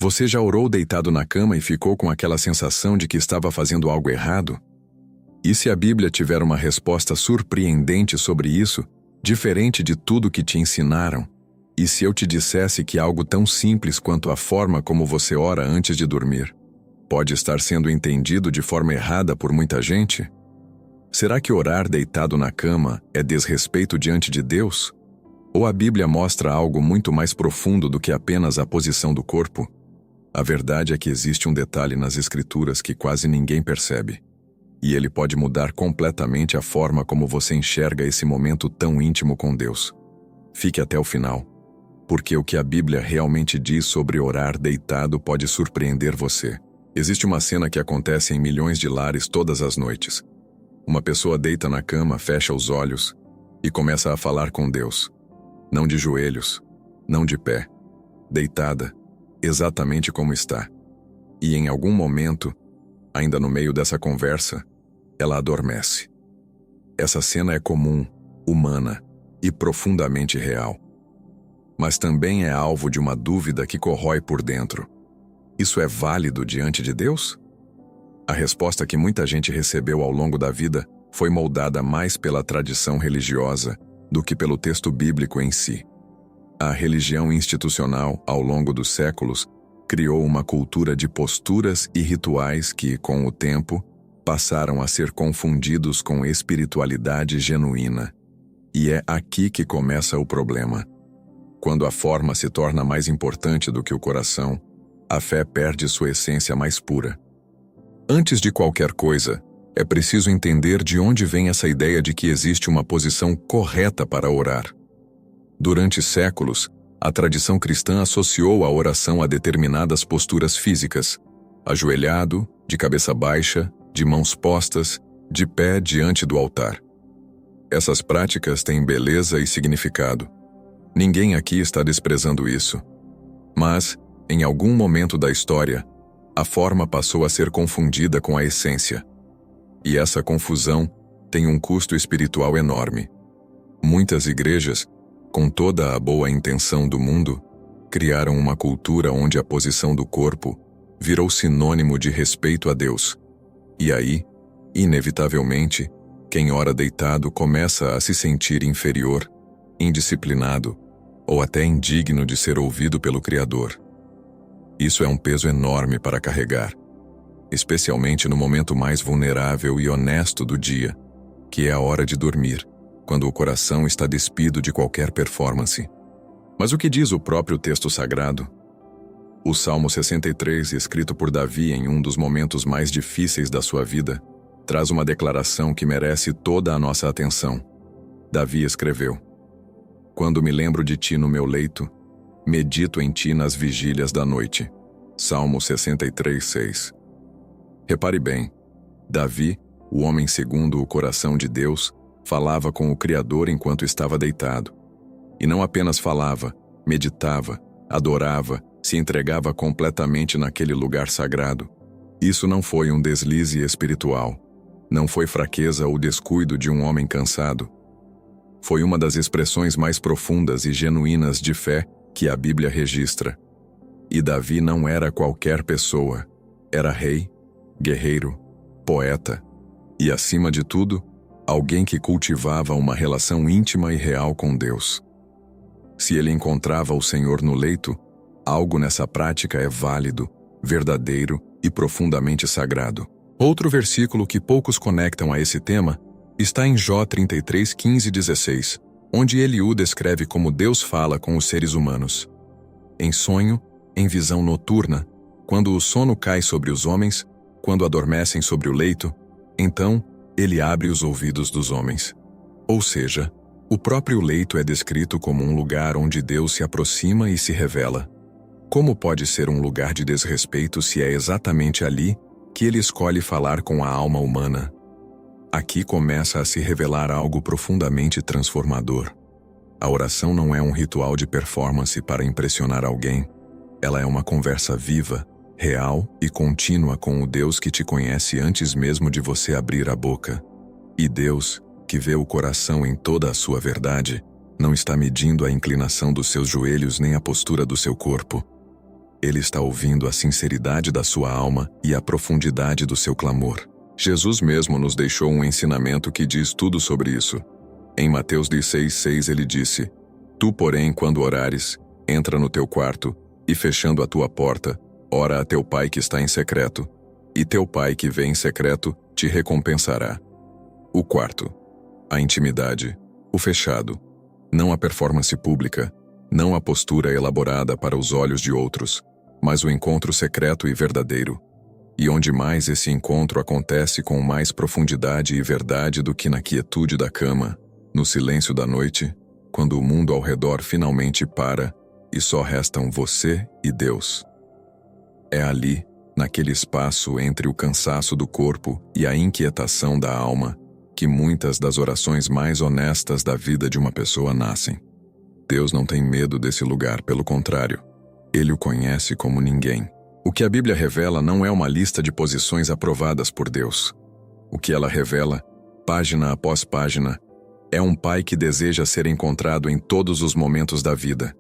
Você já orou deitado na cama e ficou com aquela sensação de que estava fazendo algo errado? E se a Bíblia tiver uma resposta surpreendente sobre isso, diferente de tudo que te ensinaram? E se eu te dissesse que algo tão simples quanto a forma como você ora antes de dormir pode estar sendo entendido de forma errada por muita gente? Será que orar deitado na cama é desrespeito diante de Deus? Ou a Bíblia mostra algo muito mais profundo do que apenas a posição do corpo? A verdade é que existe um detalhe nas Escrituras que quase ninguém percebe. E ele pode mudar completamente a forma como você enxerga esse momento tão íntimo com Deus. Fique até o final, porque o que a Bíblia realmente diz sobre orar deitado pode surpreender você. Existe uma cena que acontece em milhões de lares todas as noites. Uma pessoa deita na cama, fecha os olhos e começa a falar com Deus. Não de joelhos, não de pé, deitada, exatamente como está. E em algum momento, ainda no meio dessa conversa, ela adormece. Essa cena é comum, humana e profundamente real. Mas também é alvo de uma dúvida que corrói por dentro. Isso é válido diante de Deus? A resposta que muita gente recebeu ao longo da vida foi moldada mais pela tradição religiosa do que pelo texto bíblico em si. A religião institucional, ao longo dos séculos, criou uma cultura de posturas e rituais que, com o tempo, passaram a ser confundidos com espiritualidade genuína. E é aqui que começa o problema. Quando a forma se torna mais importante do que o coração, a fé perde sua essência mais pura. Antes de qualquer coisa, é preciso entender de onde vem essa ideia de que existe uma posição correta para orar. Durante séculos, a tradição cristã associou a oração a determinadas posturas físicas: ajoelhado, de cabeça baixa, de mãos postas, de pé diante do altar. Essas práticas têm beleza e significado. Ninguém aqui está desprezando isso. Mas, em algum momento da história, a forma passou a ser confundida com a essência. E essa confusão tem um custo espiritual enorme. Muitas igrejas, com toda a boa intenção do mundo, criaram uma cultura onde a posição do corpo virou sinônimo de respeito a Deus. E aí, inevitavelmente, quem ora deitado começa a se sentir inferior, indisciplinado ou até indigno de ser ouvido pelo Criador. Isso é um peso enorme para carregar, especialmente no momento mais vulnerável e honesto do dia, que é a hora de dormir, quando o coração está despido de qualquer performance. Mas o que diz o próprio texto sagrado? O Salmo 63, escrito por Davi em um dos momentos mais difíceis da sua vida, traz uma declaração que merece toda a nossa atenção. Davi escreveu: "Quando me lembro de ti no meu leito, medito em ti nas vigílias da noite." Salmo 63, 6. Repare bem, Davi, o homem segundo o coração de Deus, falava com o Criador enquanto estava deitado. E não apenas falava, meditava, adorava, se entregava completamente naquele lugar sagrado. Isso não foi um deslize espiritual. Não foi fraqueza ou descuido de um homem cansado. Foi uma das expressões mais profundas e genuínas de fé que a Bíblia registra. E Davi não era qualquer pessoa. Era rei, guerreiro, poeta e, acima de tudo, alguém que cultivava uma relação íntima e real com Deus. Se ele encontrava o Senhor no leito, algo nessa prática é válido, verdadeiro e profundamente sagrado. Outro versículo que poucos conectam a esse tema está em Jó 33, 15 e 16, onde Eliú descreve como Deus fala com os seres humanos. Em sonho, em visão noturna, quando o sono cai sobre os homens, quando adormecem sobre o leito, então ele abre os ouvidos dos homens. Ou seja, o próprio leito é descrito como um lugar onde Deus se aproxima e se revela. Como pode ser um lugar de desrespeito se é exatamente ali que ele escolhe falar com a alma humana? Aqui começa a se revelar algo profundamente transformador. A oração não é um ritual de performance para impressionar alguém. Ela é uma conversa viva, real e contínua com o Deus que te conhece antes mesmo de você abrir a boca. E Deus, que vê o coração em toda a sua verdade, não está medindo a inclinação dos seus joelhos nem a postura do seu corpo. Ele está ouvindo a sinceridade da sua alma e a profundidade do seu clamor. Jesus mesmo nos deixou um ensinamento que diz tudo sobre isso. Em Mateus 16:6 ele disse: Tu, porém, quando orares, entra no teu quarto, e fechando a tua porta, ora a teu pai que está em secreto, e teu pai que vê em secreto te recompensará. O quarto, a intimidade, o fechado, não a performance pública, não a postura elaborada para os olhos de outros, mas o encontro secreto e verdadeiro, e onde mais esse encontro acontece com mais profundidade e verdade do que na quietude da cama, no silêncio da noite, quando o mundo ao redor finalmente para e só restam você e Deus. É ali, naquele espaço entre o cansaço do corpo e a inquietação da alma, que muitas das orações mais honestas da vida de uma pessoa nascem. Deus não tem medo desse lugar, pelo contrário, Ele o conhece como ninguém. O que a Bíblia revela não é uma lista de posições aprovadas por Deus. O que ela revela, página após página, é um Pai que deseja ser encontrado em todos os momentos da vida,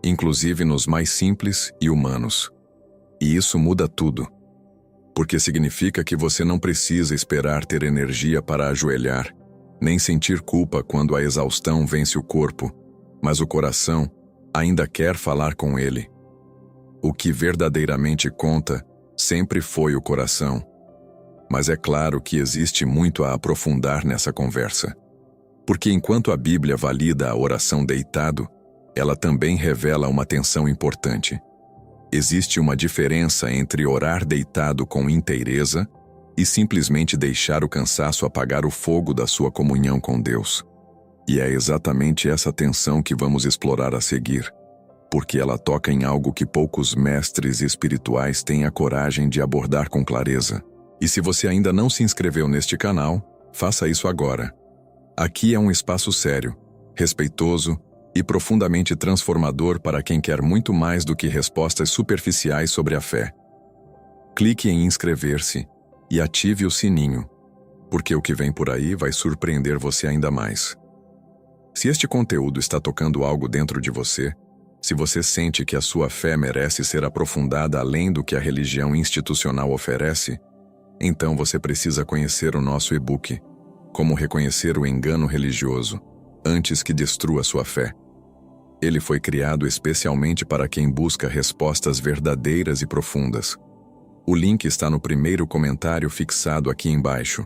inclusive nos mais simples e humanos. E isso muda tudo, porque significa que você não precisa esperar ter energia para ajoelhar, nem sentir culpa quando a exaustão vence o corpo, mas o coração ainda quer falar com Ele. O que verdadeiramente conta sempre foi o coração. Mas é claro que existe muito a aprofundar nessa conversa. Porque enquanto a Bíblia valida a oração deitado, ela também revela uma tensão importante. Existe uma diferença entre orar deitado com inteireza e simplesmente deixar o cansaço apagar o fogo da sua comunhão com Deus. E é exatamente essa tensão que vamos explorar a seguir, porque ela toca em algo que poucos mestres espirituais têm a coragem de abordar com clareza. E se você ainda não se inscreveu neste canal, faça isso agora. Aqui é um espaço sério, respeitoso e profundamente transformador para quem quer muito mais do que respostas superficiais sobre a fé. Clique em inscrever-se e ative o sininho, porque o que vem por aí vai surpreender você ainda mais. Se este conteúdo está tocando algo dentro de você, se você sente que a sua fé merece ser aprofundada além do que a religião institucional oferece, então você precisa conhecer o nosso e-book, Como Reconhecer o Engano Religioso, antes que destrua sua fé. Ele foi criado especialmente para quem busca respostas verdadeiras e profundas. O link está no primeiro comentário fixado aqui embaixo.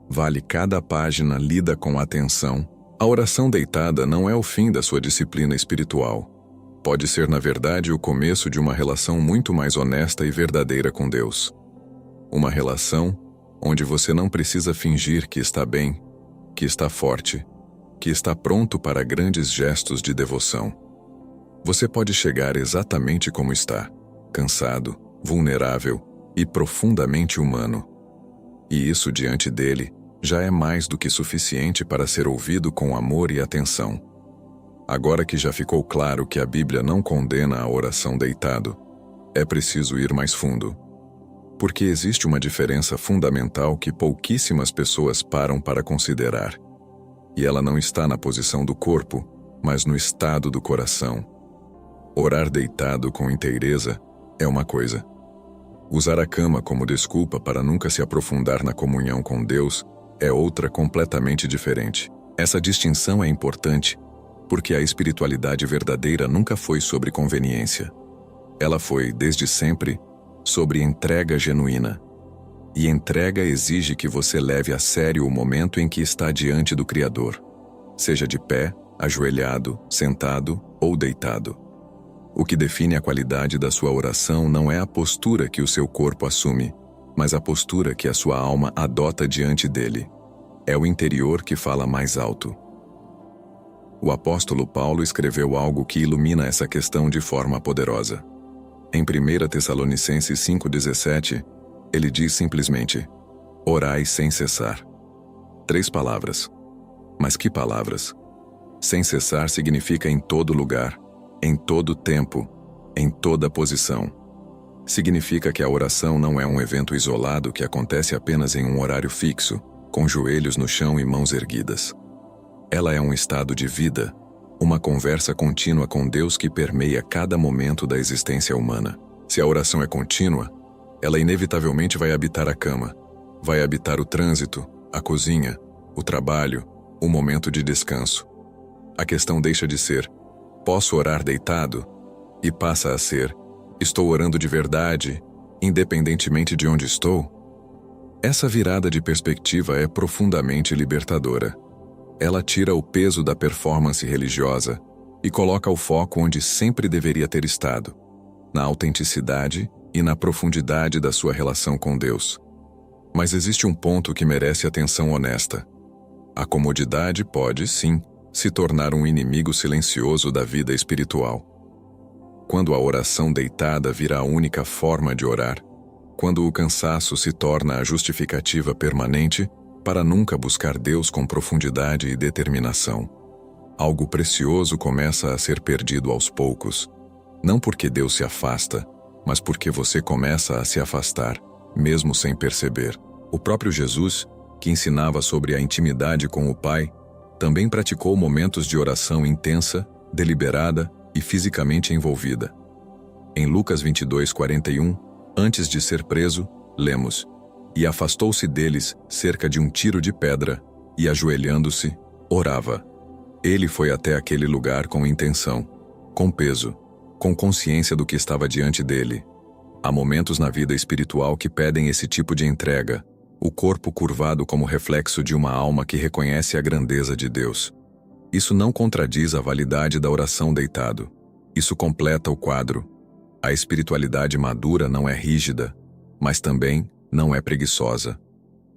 Vale cada página lida com atenção. A oração deitada não é o fim da sua disciplina espiritual. Pode ser, na verdade, o começo de uma relação muito mais honesta e verdadeira com Deus. Uma relação onde você não precisa fingir que está bem, que está forte, que está pronto para grandes gestos de devoção. Você pode chegar exatamente como está, cansado, vulnerável e profundamente humano. E isso diante dele já é mais do que suficiente para ser ouvido com amor e atenção. Agora que já ficou claro que a Bíblia não condena a oração deitado, é preciso ir mais fundo. Porque existe uma diferença fundamental que pouquíssimas pessoas param para considerar. E ela não está na posição do corpo, mas no estado do coração. Orar deitado com inteireza é uma coisa. Usar a cama como desculpa para nunca se aprofundar na comunhão com Deus é outra completamente diferente. Essa distinção é importante, porque a espiritualidade verdadeira nunca foi sobre conveniência. Ela foi, desde sempre, sobre entrega genuína. E entrega exige que você leve a sério o momento em que está diante do Criador, seja de pé, ajoelhado, sentado ou deitado. O que define a qualidade da sua oração não é a postura que o seu corpo assume, mas a postura que a sua alma adota diante dele. É o interior que fala mais alto. O apóstolo Paulo escreveu algo que ilumina essa questão de forma poderosa. Em 1 Tessalonicenses 5,17, ele diz simplesmente: orai sem cessar. 3 palavras. Mas que palavras? Sem cessar significa em todo lugar, em todo tempo, em toda posição. Significa que a oração não é um evento isolado que acontece apenas em um horário fixo, com joelhos no chão e mãos erguidas. Ela é um estado de vida, uma conversa contínua com Deus que permeia cada momento da existência humana. Se a oração é contínua, ela inevitavelmente vai habitar a cama, vai habitar o trânsito, a cozinha, o trabalho, o momento de descanso. A questão deixa de ser, posso orar deitado? E passa a ser, estou orando de verdade, independentemente de onde estou? Essa virada de perspectiva é profundamente libertadora. Ela tira o peso da performance religiosa e coloca o foco onde sempre deveria ter estado, na autenticidade e na profundidade da sua relação com Deus. Mas existe um ponto que merece atenção honesta. A comodidade pode, sim, se tornar um inimigo silencioso da vida espiritual. Quando a oração deitada vira a única forma de orar, quando o cansaço se torna a justificativa permanente para nunca buscar Deus com profundidade e determinação, algo precioso começa a ser perdido aos poucos, não porque Deus se afasta, mas porque você começa a se afastar, mesmo sem perceber. O próprio Jesus, que ensinava sobre a intimidade com o Pai, também praticou momentos de oração intensa, deliberada e fisicamente envolvida. Em Lucas 22:41, antes de ser preso, lemos: "E afastou-se deles cerca de um tiro de pedra, e ajoelhando-se, orava." Ele foi até aquele lugar com intenção, com peso, com consciência do que estava diante dele. Há momentos na vida espiritual que pedem esse tipo de entrega, o corpo curvado como reflexo de uma alma que reconhece a grandeza de Deus. Isso não contradiz a validade da oração deitado. Isso completa o quadro. A espiritualidade madura não é rígida, mas também não é preguiçosa.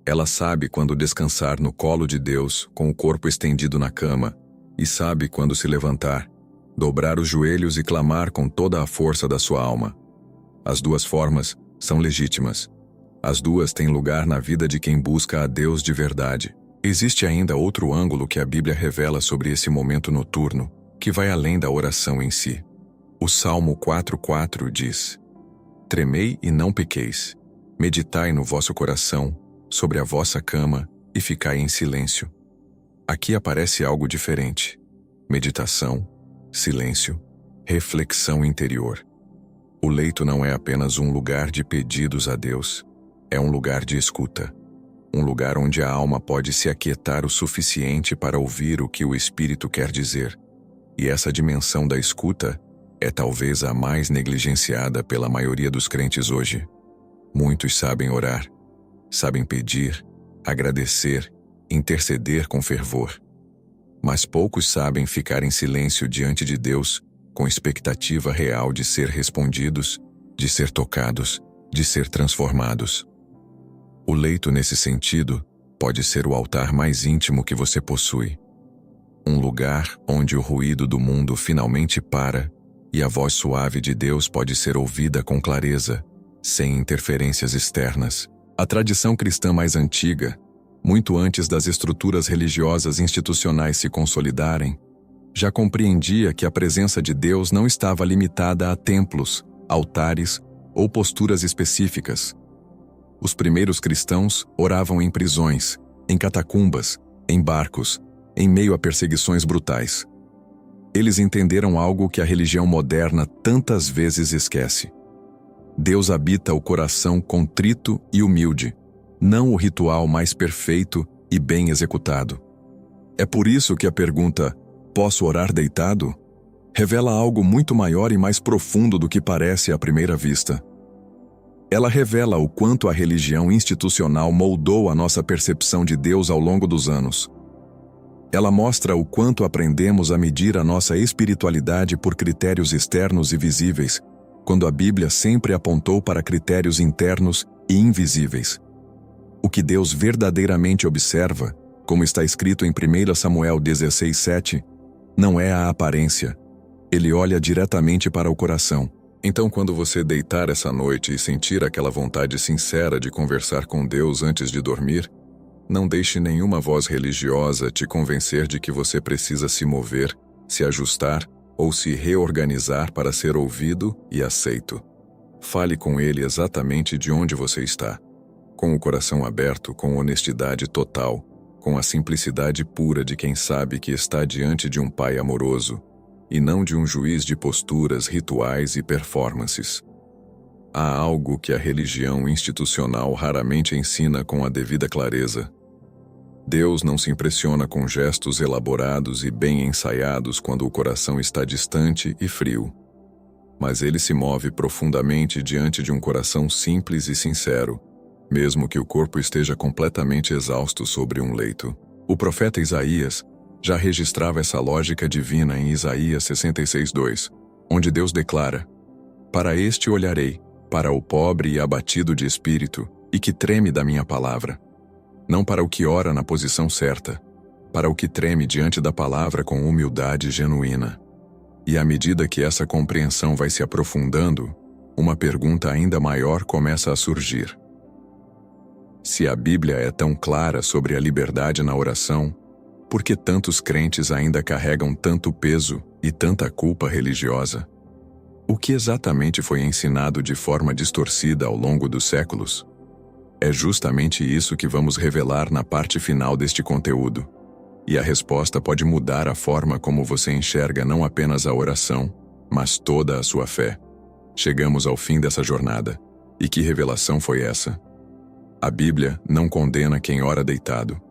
Ela sabe quando descansar no colo de Deus com o corpo estendido na cama, e sabe quando se levantar, dobrar os joelhos e clamar com toda a força da sua alma. As duas formas são legítimas. As duas têm lugar na vida de quem busca a Deus de verdade. Existe ainda outro ângulo que a Bíblia revela sobre esse momento noturno, que vai além da oração em si. O Salmo 4:4 diz: "Tremei e não pequeis. Meditai no vosso coração, sobre a vossa cama, e ficai em silêncio." Aqui aparece algo diferente. Meditação, silêncio, reflexão interior. O leito não é apenas um lugar de pedidos a Deus, é um lugar de escuta. Um lugar onde a alma pode se aquietar o suficiente para ouvir o que o Espírito quer dizer. E essa dimensão da escuta é talvez a mais negligenciada pela maioria dos crentes hoje. Muitos sabem orar, sabem pedir, agradecer, interceder com fervor. Mas poucos sabem ficar em silêncio diante de Deus, com expectativa real de ser respondidos, de ser tocados, de ser transformados. O leito, nesse sentido, pode ser o altar mais íntimo que você possui. Um lugar onde o ruído do mundo finalmente para e a voz suave de Deus pode ser ouvida com clareza, sem interferências externas. A tradição cristã mais antiga, muito antes das estruturas religiosas institucionais se consolidarem, já compreendia que a presença de Deus não estava limitada a templos, altares ou posturas específicas. Os primeiros cristãos oravam em prisões, em catacumbas, em barcos, em meio a perseguições brutais. Eles entenderam algo que a religião moderna tantas vezes esquece. Deus habita o coração contrito e humilde, não o ritual mais perfeito e bem executado. É por isso que a pergunta, "Posso orar deitado?", revela algo muito maior e mais profundo do que parece à primeira vista. Ela revela o quanto a religião institucional moldou a nossa percepção de Deus ao longo dos anos. Ela mostra o quanto aprendemos a medir a nossa espiritualidade por critérios externos e visíveis, quando a Bíblia sempre apontou para critérios internos e invisíveis. O que Deus verdadeiramente observa, como está escrito em 1 Samuel 16:7, não é a aparência. Ele olha diretamente para o coração. Então, quando você deitar essa noite e sentir aquela vontade sincera de conversar com Deus antes de dormir, não deixe nenhuma voz religiosa te convencer de que você precisa se mover, se ajustar ou se reorganizar para ser ouvido e aceito. Fale com Ele exatamente de onde você está, com o coração aberto, com honestidade total, com a simplicidade pura de quem sabe que está diante de um Pai amoroso, e não de um juiz de posturas, rituais e performances. Há algo que a religião institucional raramente ensina com a devida clareza. Deus não se impressiona com gestos elaborados e bem ensaiados quando o coração está distante e frio. Mas ele se move profundamente diante de um coração simples e sincero, mesmo que o corpo esteja completamente exausto sobre um leito. O profeta Isaías já registrava essa lógica divina em Isaías 66:2, onde Deus declara: "Para este olharei, para o pobre e abatido de espírito, e que treme da minha palavra. Não para o que ora na posição certa, para o que treme diante da palavra com humildade genuína." E à medida que essa compreensão vai se aprofundando, uma pergunta ainda maior começa a surgir. Se a Bíblia é tão clara sobre a liberdade na oração, por que tantos crentes ainda carregam tanto peso e tanta culpa religiosa? O que exatamente foi ensinado de forma distorcida ao longo dos séculos? É justamente isso que vamos revelar na parte final deste conteúdo. E a resposta pode mudar a forma como você enxerga não apenas a oração, mas toda a sua fé. Chegamos ao fim dessa jornada. E que revelação foi essa? A Bíblia não condena quem ora deitado.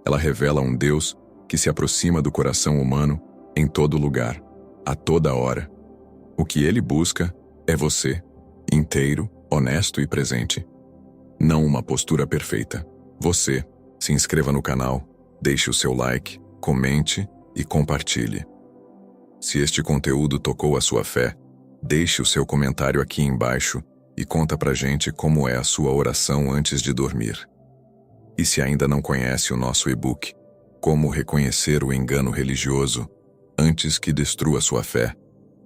Ela revela um Deus que se aproxima do coração humano em todo lugar, a toda hora. O que ele busca é você, inteiro, honesto e presente. Não uma postura perfeita. Você, se inscreva no canal, deixe o seu like, comente e compartilhe. Se este conteúdo tocou a sua fé, deixe o seu comentário aqui embaixo e conta pra gente como é a sua oração antes de dormir. E se ainda não conhece o nosso e-book, Como Reconhecer o Engano Religioso Antes que Destrua Sua Fé,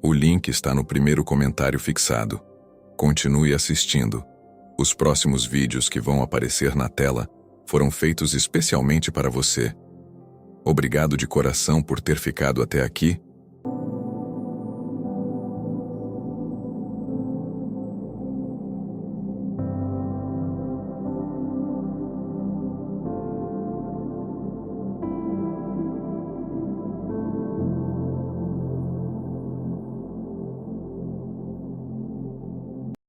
o link está no primeiro comentário fixado. Continue assistindo. Os próximos vídeos que vão aparecer na tela foram feitos especialmente para você. Obrigado de coração por ter ficado até aqui